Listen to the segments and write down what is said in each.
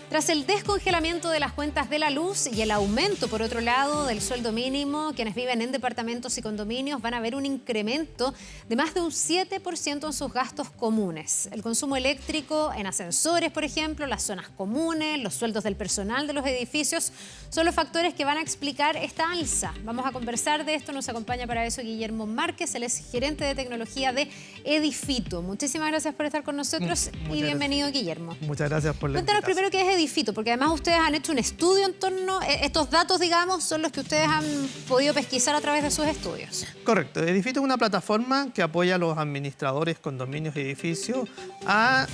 Tras el descongelamiento de las cuentas de la luz y el aumento, por otro lado, del sueldo mínimo, quienes viven en departamentos y condominios van a ver un incremento de más de un 7% en sus gastos comunes. El consumo eléctrico en ascensores, por ejemplo, las zonas comunes, los sueldos del personal de los edificios, son los factores que van a explicar esta alza. Vamos a conversar de esto. Nos acompaña para eso Guillermo Márquez, él es gerente de tecnología de Edifito. Muchísimas gracias por estar con nosotros y bienvenido, Guillermo. Muchas gracias por la Cuéntanos invitación. primero qué es Edifito, porque además ustedes han hecho un estudio en torno a estos datos, digamos, son los que ustedes han podido pesquisar a través de sus estudios. Correcto. Edifito es una plataforma que apoya a los administradores, condominios y edificios a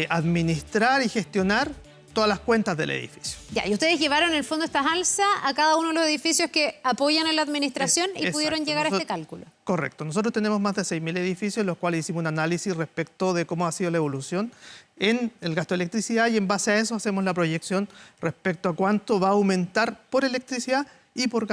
administrar y gestionar todas las cuentas del edificio. Ya, y ustedes llevaron en el fondo estas alzas a cada uno de los edificios que apoyan en la administración y pudieron llegar a este cálculo. Correcto. Nosotros tenemos más de 6.000 edificios, en los cuales hicimos un análisis respecto de cómo ha sido la evolución en el gasto de electricidad y en base a eso hacemos la proyección respecto a cuánto va a aumentar por electricidad y por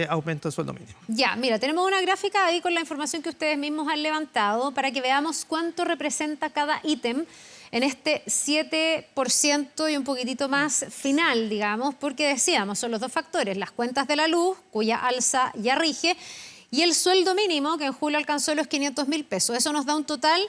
aumento de sueldo mínimo. Ya, mira, tenemos una gráfica ahí con la información que ustedes mismos han levantado para que veamos cuánto representa cada ítem en este 7% y un poquitito más final, digamos, porque decíamos, son los dos factores, las cuentas de la luz, cuya alza ya rige, y el sueldo mínimo, que en julio alcanzó los 500.000 pesos. Eso nos da un total,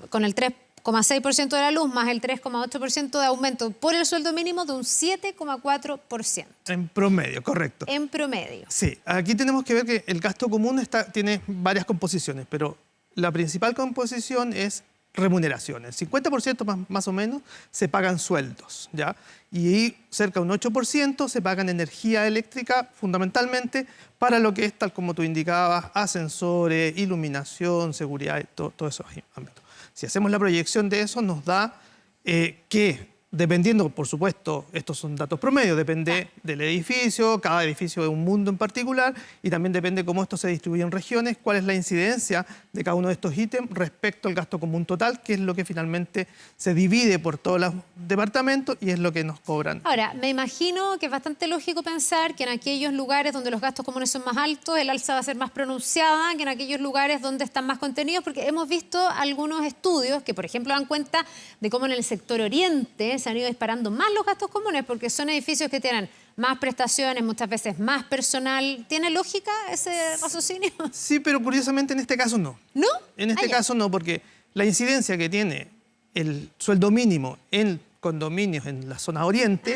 con el 3,6% de la luz más el 3,8% de aumento por el sueldo mínimo, de un 7,4%. En promedio, correcto. En promedio. Sí, aquí tenemos que ver que el gasto común tiene varias composiciones, pero la principal composición es remuneraciones. El 50% más o menos se pagan sueldos, ¿ya? Y cerca de un 8% se pagan energía eléctrica, fundamentalmente para lo que es, tal como tú indicabas, ascensores, iluminación, seguridad, todos esos ámbitos. Si hacemos la proyección de eso, nos da que, dependiendo, por supuesto, estos son datos promedio, depende del edificio, cada edificio es un mundo en particular, y también depende cómo esto se distribuye en regiones, cuál es la incidencia de cada uno de estos ítems respecto al gasto común total, que es lo que finalmente se divide por todos los departamentos y es lo que nos cobran. Ahora, me imagino que es bastante lógico pensar que en aquellos lugares donde los gastos comunes son más altos, el alza va a ser más pronunciada que en aquellos lugares donde están más contenidos, porque hemos visto algunos estudios que, por ejemplo, dan cuenta de cómo en el sector oriente se han ido disparando más los gastos comunes porque son edificios que tienen más prestaciones, muchas veces más personal. ¿Tiene lógica ese raciocinio? Sí, pero curiosamente en este caso no. ¿No? En este caso no, porque la incidencia que tiene el sueldo mínimo en condominios en la zona oriente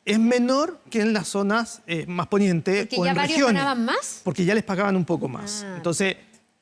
es menor que en las zonas más ponientes o en regiones. ¿Porque ya varios pagaban más? Porque ya les pagaban un poco más. Entonces,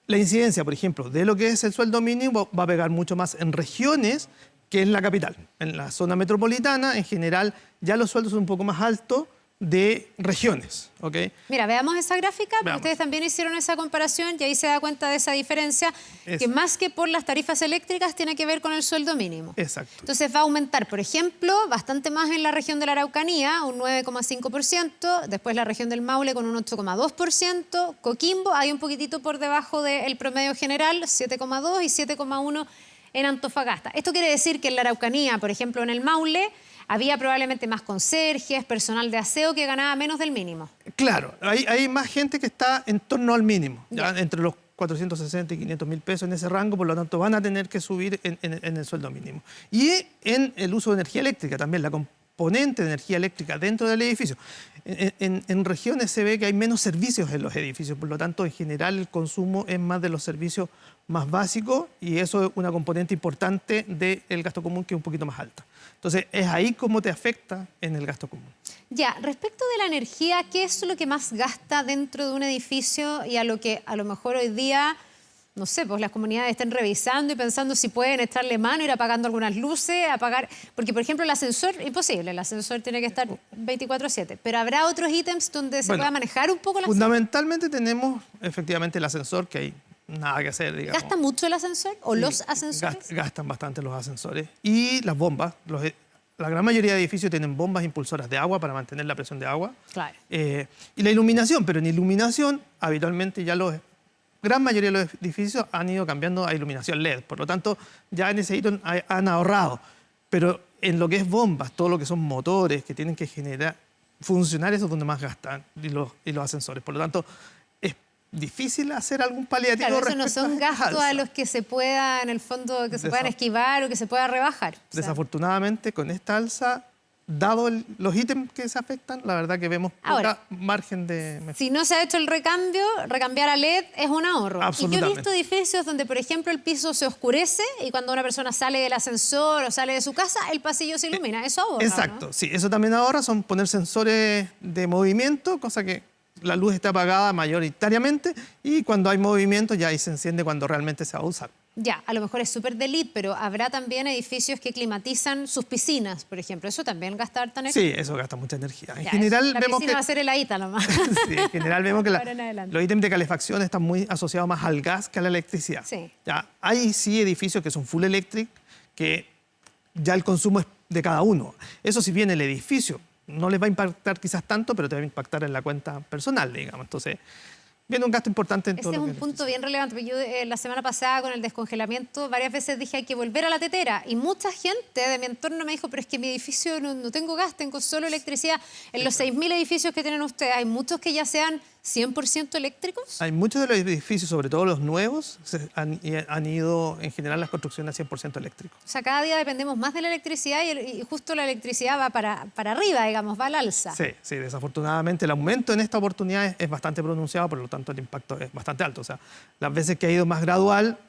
la incidencia, por ejemplo, de lo que es el sueldo mínimo va a pegar mucho más en regiones que en la capital. En la zona metropolitana, en general, ya los sueldos son un poco más altos de regiones, ¿ok? Mira, veamos esa gráfica, porque Veamos. ustedes también hicieron esa comparación y ahí se da cuenta de esa diferencia, que más que por las tarifas eléctricas tiene que ver con el sueldo mínimo. Exacto. Entonces va a aumentar, por ejemplo, bastante más en la región de la Araucanía, un 9,5%, después la región del Maule con un 8,2%, Coquimbo hay un poquitito por debajo del promedio general, 7,2% y 7,1% en Antofagasta. Esto quiere decir que en la Araucanía, por ejemplo, en el Maule, había probablemente más conserjes, personal de aseo que ganaba menos del mínimo. Claro, hay más gente que está en torno al mínimo, ¿ya? Entre los 460 y 500.000 pesos en ese rango, por lo tanto van a tener que subir en el sueldo mínimo. Y en el uso de energía eléctrica también, la componente de energía eléctrica dentro del edificio. En regiones se ve que hay menos servicios en los edificios, por lo tanto, en general, el consumo es más de los servicios más básicos y eso es una componente importante del gasto común que es un poquito más alta. Entonces, es ahí cómo te afecta en el gasto común. Ya, respecto de la energía, ¿qué es lo que más gasta dentro de un edificio y a lo que a lo mejor hoy día, no sé, pues las comunidades estén revisando y pensando si pueden echarle mano, ir apagando algunas luces, apagar... Porque, por ejemplo, el ascensor, imposible, el ascensor tiene que estar 24/7, pero ¿habrá otros ítems donde se pueda manejar un poco la... Fundamentalmente tenemos, efectivamente, el ascensor, que hay nada que hacer, digamos. ¿Gasta mucho el ascensor o Sí, los ascensores? Gastan bastante los ascensores. Y las bombas. La gran mayoría de edificios tienen bombas impulsoras de agua para mantener la presión de agua. Claro. Y la iluminación, pero en iluminación, habitualmente ya gran mayoría de los edificios han ido cambiando a iluminación LED. Por lo tanto, ya en ese ítem han ahorrado. Pero en lo que es bombas, todo lo que son motores que tienen que funcionar, eso es donde más gastan, y los ascensores. Por lo tanto, es difícil hacer algún paliativo. Claro, eso no respecto son a gastos alza. a los que se pueda, en el fondo, que se puedan esquivar o que se pueda rebajar. O sea, Desafortunadamente, con esta alza dado los ítems que se afectan, la verdad que vemos Ahora, poca margen de mejora. Si no se ha hecho el recambio, recambiar a LED es un ahorro. Y yo he Absolutamente. visto edificios donde, por ejemplo, el piso se oscurece y cuando una persona sale del ascensor o sale de su casa, el pasillo se ilumina. Eso ahorra, Exacto, ¿no? sí, eso también ahorra, son poner sensores de movimiento, cosa que la luz está apagada mayoritariamente y cuando hay movimiento ya ahí se enciende cuando realmente se va a usar. Ya, a lo mejor es súper de LED, pero habrá también edificios que climatizan sus piscinas, por ejemplo. ¿Eso también gasta harta energía? Sí, eso gasta mucha energía. En Ya, general la vemos piscina que... va a ser heladita nomás. Sí, en general vemos que Ahora en adelante. los ítems de calefacción están muy asociados más al gas que a la electricidad. Sí. Ya, hay sí edificios que son full electric, que ya el consumo es de cada uno. Eso si bien el edificio no les va a impactar quizás tanto, pero te va a impactar en la cuenta personal, digamos. Entonces, viene un gasto importante en Ese todo es lo un que punto bien relevante, porque yo la semana pasada con el descongelamiento varias veces dije hay que volver a la tetera y mucha gente de mi entorno me dijo, pero es que mi edificio no tengo gas, tengo solo electricidad. En los 6.000 edificios que tienen ustedes, ¿hay muchos que ya sean 100% eléctricos? Hay muchos de los edificios, sobre todo los nuevos, han ido en general las construcciones a 100% eléctricos. O sea, cada día dependemos más de la electricidad y justo la electricidad va para arriba, digamos, va al alza. Sí, sí, desafortunadamente el aumento en esta oportunidad es bastante pronunciado, por lo tanto el impacto es bastante alto. O sea, las veces que ha ido más gradual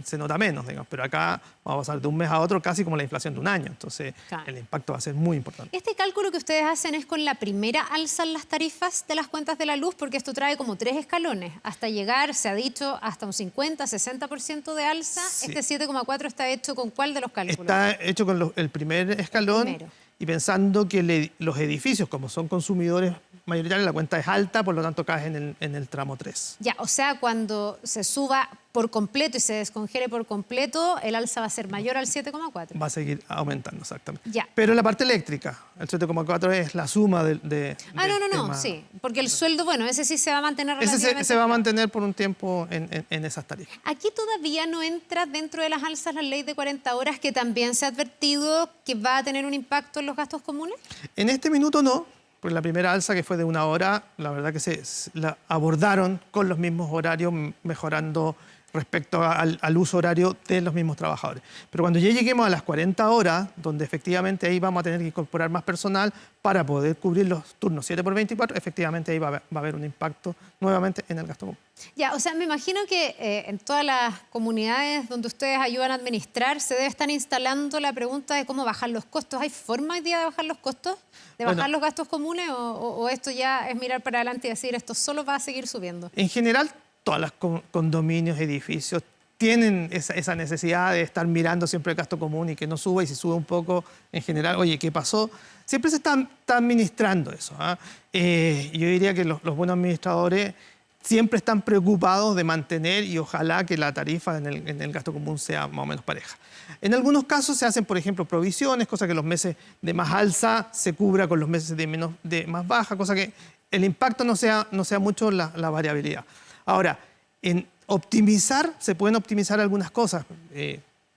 se nota menos, digamos, pero acá vamos a pasar de un mes a otro casi como la inflación de un año. Entonces, Claro. el impacto va a ser muy importante. Este cálculo que ustedes hacen es con la primera alza en las tarifas de las cuentas de la luz, porque esto trae como 3 escalones, hasta llegar, se ha dicho, hasta un 50, 60% de alza. Sí. Este 7,4 está hecho con ¿cuál de los cálculos? Está hecho con el primer escalón primero. y pensando que los edificios, como son consumidores mayoritarios, la cuenta es alta, por lo tanto cae en el tramo 3. Ya, o sea, cuando se suba por completo y se descongele por completo, el alza va a ser mayor al 7,4. Va a seguir aumentando, exactamente. Ya. Pero la parte eléctrica, el 7,4 es la suma Ah, del no, tema. sí, porque el sueldo, bueno, ese sí se va a mantener Ese relativamente. se va a mantener por un tiempo en esas tarifas. Aquí todavía no entra dentro de las alzas la ley de 40 horas, que también se ha advertido que va a tener un impacto en los gastos comunes. En este minuto no, porque la primera alza que fue de 1 hora, la verdad que la abordaron con los mismos horarios, mejorando respecto al uso horario de los mismos trabajadores. Pero cuando ya lleguemos a las 40 horas, donde efectivamente ahí vamos a tener que incorporar más personal para poder cubrir los turnos 7 por 24, efectivamente ahí va a haber un impacto nuevamente en el gasto común. Ya, o sea, me imagino que en todas las comunidades donde ustedes ayudan a administrar se debe estar instalando la pregunta de cómo bajar los costos. ¿Hay forma hoy día de bajar los costos? ¿De bajar los gastos comunes? ¿O esto ya es mirar para adelante y decir esto solo va a seguir subiendo? En general, todos los condominios, edificios, tienen esa necesidad de estar mirando siempre el gasto común y que no suba, y si sube un poco, en general, oye, ¿qué pasó? Siempre se está administrando eso. Yo diría que los buenos administradores siempre están preocupados de mantener y ojalá que la tarifa en el gasto común sea más o menos pareja. En algunos casos se hacen, por ejemplo, provisiones, cosa que los meses de más alza se cubra con los meses de más baja, cosa que el impacto no sea mucho la variabilidad. Ahora, en optimizar, se pueden optimizar algunas cosas,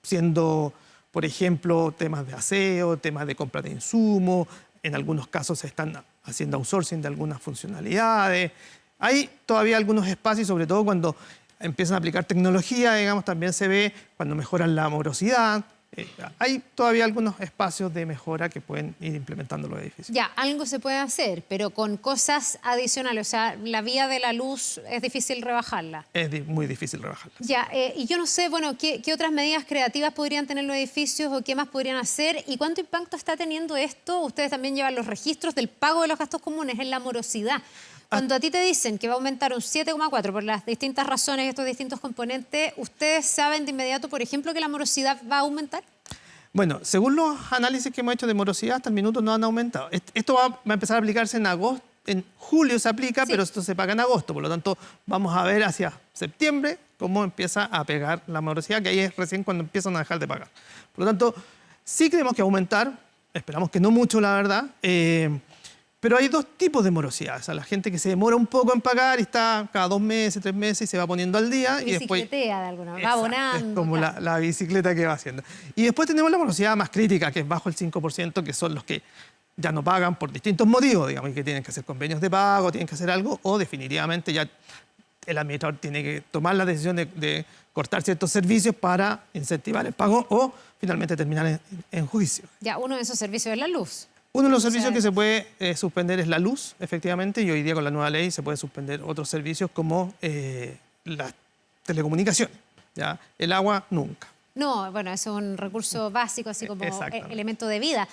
siendo, por ejemplo, temas de aseo, temas de compra de insumos, en algunos casos se están haciendo outsourcing de algunas funcionalidades. Hay todavía algunos espacios, sobre todo cuando empiezan a aplicar tecnología, digamos, también se ve cuando mejoran la morosidad. Hay todavía algunos espacios de mejora que pueden ir implementando los edificios. Ya, algo se puede hacer, pero con cosas adicionales. O sea, la vía de la luz es difícil rebajarla. Es muy difícil rebajarla. Ya, y yo no sé, bueno, ¿qué otras medidas creativas podrían tener los edificios o qué más podrían hacer? ¿Y cuánto impacto está teniendo esto? Ustedes también llevan los registros del pago de los gastos comunes en la morosidad. Cuando a ti te dicen que va a aumentar un 7,4 por las distintas razones, estos distintos componentes, ¿ustedes saben de inmediato, por ejemplo, que la morosidad va a aumentar? Bueno, según los análisis que hemos hecho de morosidad, hasta el minuto no han aumentado. Esto va a empezar a aplicarse en agosto. En julio se aplica, sí, pero esto se paga en agosto. Por lo tanto, vamos a ver hacia septiembre cómo empieza a pegar la morosidad, que ahí es recién cuando empiezan a dejar de pagar. Por lo tanto, sí creemos que va a aumentar. Esperamos que no mucho, la verdad. Pero hay dos tipos de morosidad. O sea, la gente que se demora un poco en pagar y está cada 2 meses, 3 meses y se va poniendo al día. Y después bicicletea de alguna manera, va abonando. Es como la bicicleta que va haciendo. Y después tenemos la morosidad más crítica, que es bajo el 5%, que son los que ya no pagan por distintos motivos, digamos, y que tienen que hacer convenios de pago, tienen que hacer algo, o definitivamente ya el administrador tiene que tomar la decisión de cortar ciertos servicios para incentivar el pago o finalmente terminar en juicio. Ya, uno de esos servicios es la luz. Uno de los O servicios sea, que se puede suspender es la luz, efectivamente, y hoy día con la nueva ley se puede suspender otros servicios como las telecomunicaciones. ¿Ya? El agua, nunca. no, bueno, eso es un recurso básico, así como Exactamente. elemento de vida.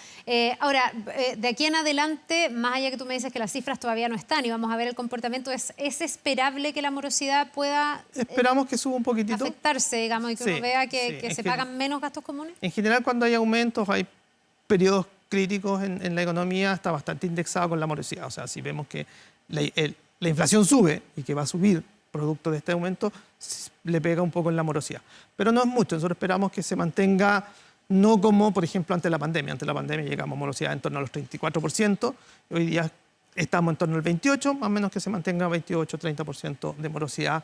Ahora, de aquí en adelante, más allá que tú me dices que las cifras todavía no están y vamos a ver el comportamiento, ¿es esperable que la morosidad pueda Esperamos que suba un poquitito. afectarse, digamos, y que Sí, uno vea sí, que es se que- pagan menos gastos comunes? En general, cuando hay aumentos, hay periodos críticos en la economía, está bastante indexado con la morosidad. O sea, si vemos que la inflación sube y que va a subir producto de este aumento, le pega un poco en la morosidad. Pero no es mucho, nosotros esperamos que se mantenga, no como, por ejemplo, ante la pandemia. Ante la pandemia llegamos a morosidad en torno a los 34%, y hoy día estamos en torno al 28%, más o menos que se mantenga 28-30% de morosidad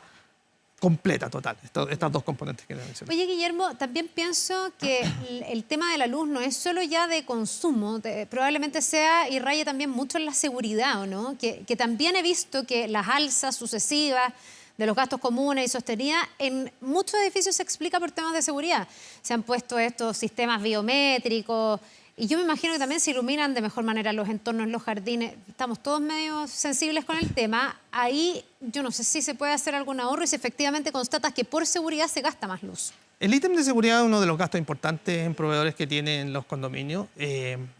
completa, total, estas dos componentes que le mencioné. Oye, Guillermo, también pienso que el tema de la luz no es solo ya de consumo, probablemente sea y raye también mucho en la seguridad, ¿o no? Que también he visto que las alzas sucesivas de los gastos comunes y sostenidas en muchos edificios se explica por temas de seguridad. Se han puesto estos sistemas biométricos y yo me imagino que también se iluminan de mejor manera los entornos, los jardines. Estamos todos medio sensibles con el tema. Ahí yo no sé si se puede hacer algún ahorro y si efectivamente constatas que por seguridad se gasta más luz. El ítem de seguridad es uno de los gastos importantes en proveedores que tienen los condominios.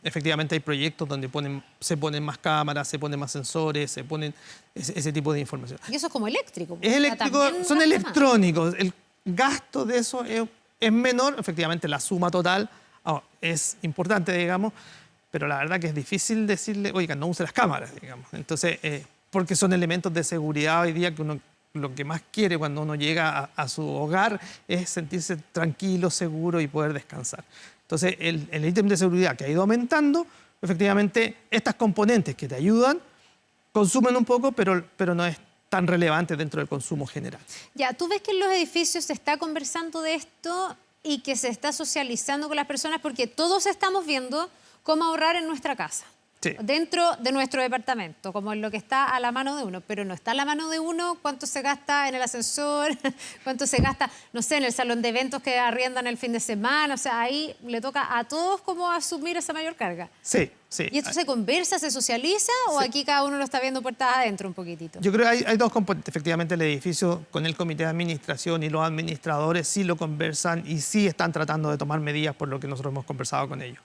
Efectivamente hay proyectos donde se ponen más cámaras, se ponen más sensores, se ponen ese tipo de información. Y eso es como eléctrico. Es eléctrico, son gasta más. electrónicos. El gasto de eso es menor. Efectivamente, la suma total es importante, digamos, pero la verdad que es difícil decirle, oiga, no use las cámaras, digamos. Entonces, porque son elementos de seguridad hoy día que uno lo que más quiere cuando uno llega a su hogar es sentirse tranquilo, seguro y poder descansar. Entonces, el ítem de seguridad que ha ido aumentando, efectivamente, estas componentes que te ayudan consumen un poco, pero no es tan relevante dentro del consumo general. Ya, tú ves que en los edificios se está conversando de esto y que se está socializando con las personas porque todos estamos viendo cómo ahorrar en nuestra casa. Sí. Dentro de nuestro departamento, como en lo que está a la mano de uno, pero no está a la mano de uno cuánto se gasta en el ascensor, cuánto se gasta, no sé, en el salón de eventos que arriendan el fin de semana, o sea, ahí le toca a todos como asumir esa mayor carga. Sí, sí. ¿Y esto se conversa, se socializa o Sí. aquí cada uno lo está viendo puertas adentro un poquitito? Yo creo que hay dos componentes. Efectivamente, el edificio con el comité de administración y los administradores sí lo conversan y sí están tratando de tomar medidas por lo que nosotros hemos conversado con ellos.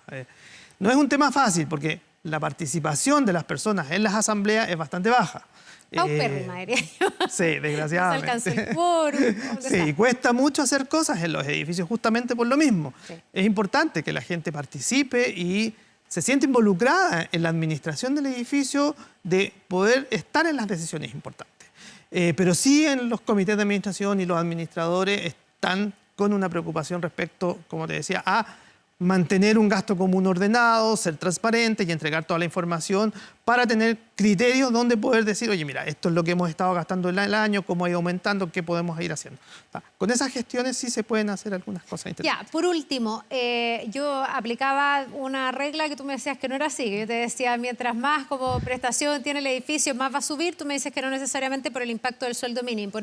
No es un tema fácil porque la participación de las personas en las asambleas es bastante baja. Paupérrima, diría yo. Sí, desgraciadamente. No se alcanza el quórum. Sí, y cuesta mucho hacer cosas en los edificios justamente por lo mismo. Sí. Es importante que la gente participe y se siente involucrada en la administración del edificio, de poder estar en las decisiones importantes. Pero sí en los comités de administración y los administradores están con una preocupación respecto, como te decía, a mantener un gasto común ordenado, ser transparente y entregar toda la información para tener criterios donde poder decir, oye, mira, esto es lo que hemos estado gastando el año, cómo ha ido aumentando, qué podemos ir haciendo. Con esas gestiones sí se pueden hacer algunas cosas interesantes. Ya, por último, yo aplicaba una regla que tú me decías que no era así. Yo te decía, mientras más como prestación tiene el edificio, más va a subir. Tú me dices que no necesariamente por el impacto del sueldo mínimo,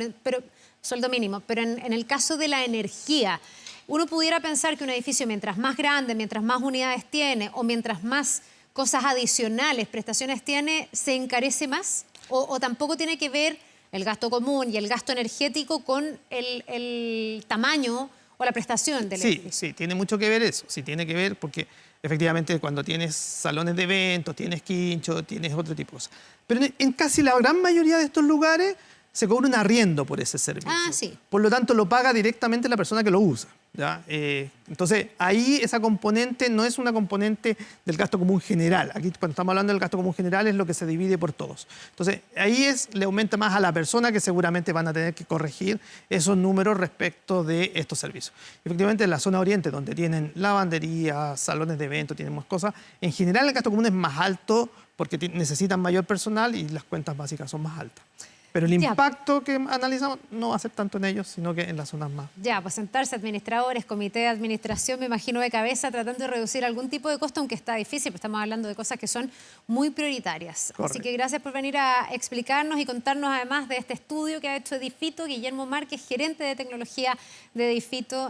pero en el caso de la energía, uno pudiera pensar que un edificio, mientras más grande, mientras más unidades tiene o mientras más cosas adicionales, prestaciones tiene, ¿se encarece más? ¿O tampoco tiene que ver el gasto común y el gasto energético con el tamaño o la prestación del edificio? Sí, tiene mucho que ver eso. Sí, tiene que ver porque efectivamente cuando tienes salones de eventos, tienes quincho, tienes otro tipo de cosas. Pero en casi la gran mayoría de estos lugares se cobra un arriendo por ese servicio. Ah, sí. Por lo tanto, lo paga directamente la persona que lo usa. ¿Ya? Entonces, ahí esa componente no es una componente del gasto común general. Aquí, cuando estamos hablando del gasto común general, es lo que se divide por todos. Entonces, ahí le aumenta más a la persona que seguramente van a tener que corregir esos números respecto de estos servicios. Efectivamente, en la zona oriente, donde tienen lavandería, salones de eventos, tienen más cosas, en general el gasto común es más alto porque necesitan mayor personal y las cuentas básicas son más altas. Pero el impacto que analizamos no va a ser tanto en ellos, sino que en las zonas más. Ya, pues sentarse administradores, comité de administración, me imagino de cabeza, tratando de reducir algún tipo de costo, aunque está difícil, pues estamos hablando de cosas que son muy prioritarias. Correcto. Así que gracias por venir a explicarnos y contarnos además de este estudio que ha hecho Edifito, Guillermo Márquez, gerente de tecnología de Edifito,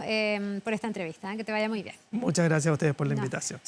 por esta entrevista. Que te vaya muy bien. Muchas gracias a ustedes por la invitación.